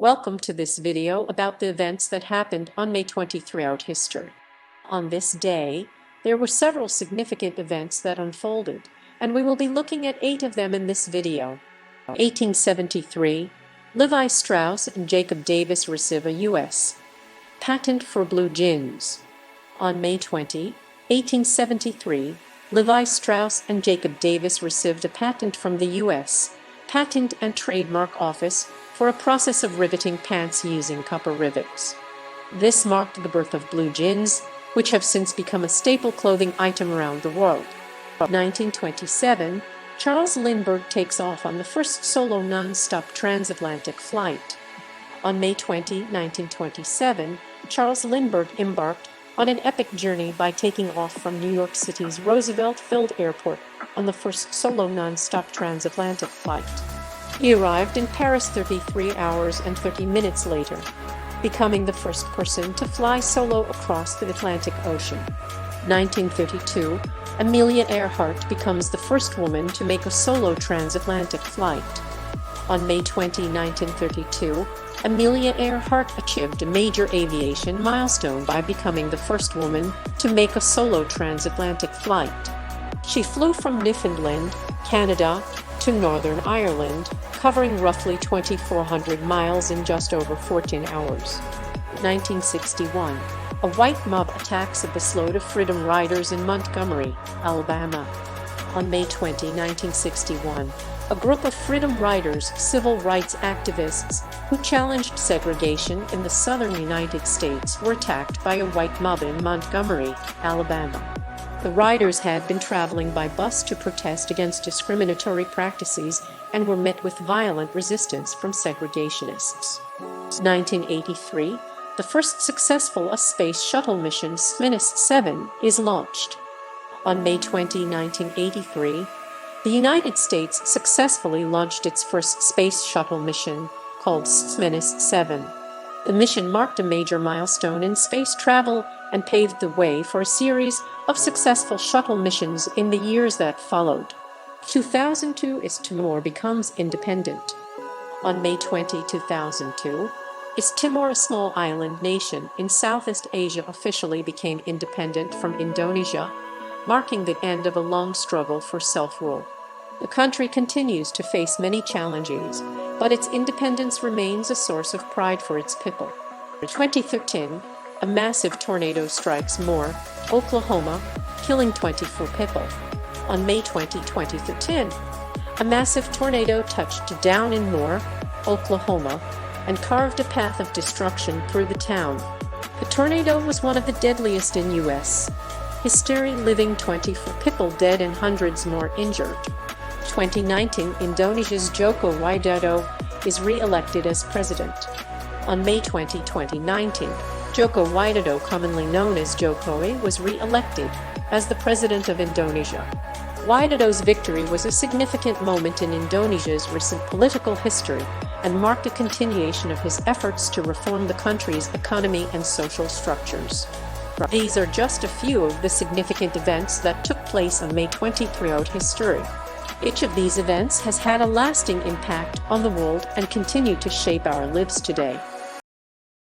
Welcome to this video about the events that happened on May 20 throughout history. On this day, there were several significant events that unfolded, and we will be looking at 8 of them in this video. 1873, Levi Strauss and Jacob Davis receive a U.S. patent for blue jeans. On May 20, 1873, Levi Strauss and Jacob Davis received a patent from the U.S. Patent and Trademark Office for a process of riveting pants using copper rivets. This marked the birth of blue jeans, which have since become a staple clothing item around the world. 1927, Charles Lindbergh takes off on the first solo non-stop transatlantic flight. On May 20, 1927, Charles Lindbergh embarked on an epic journey by taking off from New York City's Roosevelt Field Airport on the first solo non-stop transatlantic flight. He arrived in Paris 33 hours and 30 minutes later, becoming the first person to fly solo across the Atlantic Ocean. 1932, Amelia Earhart becomes the first woman to make a solo transatlantic flight. On May 20, 1932, Amelia Earhart achieved a major aviation milestone by becoming the first woman to make a solo transatlantic flight. She flew from Newfoundland, Canada, to Northern Ireland, covering roughly 2,400 miles in just over 14 hours. 1961, a white mob attacks a busload of Freedom Riders in Montgomery, Alabama. On May 20, 1961, a group of Freedom Riders, civil rights activists who challenged segregation in the southern United States, were attacked by a white mob in Montgomery, Alabama. The riders had been traveling by bus to protest against discriminatory practices and were met with violent resistance from segregationists. 1983, the first successful space shuttle mission, SMINUS-7, is launched. On May 20, 1983, the United States successfully launched its first space shuttle mission, called SMINUS-7. The mission marked a major milestone in space travel and paved the way for a series of successful shuttle missions in the years that followed. 2002, East Timor becomes independent. On May 20, 2002, East Timor, a small island nation in Southeast Asia, officially became independent from Indonesia, marking the end of a long struggle for self-rule. The country continues to face many challenges, but its independence remains a source of pride for its people. In 2013, a massive tornado strikes Moore, Oklahoma, killing 24 people. On May 20, 2013, a massive tornado touched down in Moore, Oklahoma, and carved a path of destruction through the town. The tornado was one of the deadliest in U.S. history, leaving 24 people dead and hundreds more injured. 2019, Indonesia's Joko Widodo is re-elected as president. On May 20, 2019, Joko Widodo, commonly known as Jokowi, was re-elected as the president of Indonesia. Widodo's victory was a significant moment in Indonesia's recent political history and marked a continuation of his efforts to reform the country's economy and social structures. These are just a few of the significant events that took place on May 20 throughout history. Each of these events has had a lasting impact on the world and continue to shape our lives today.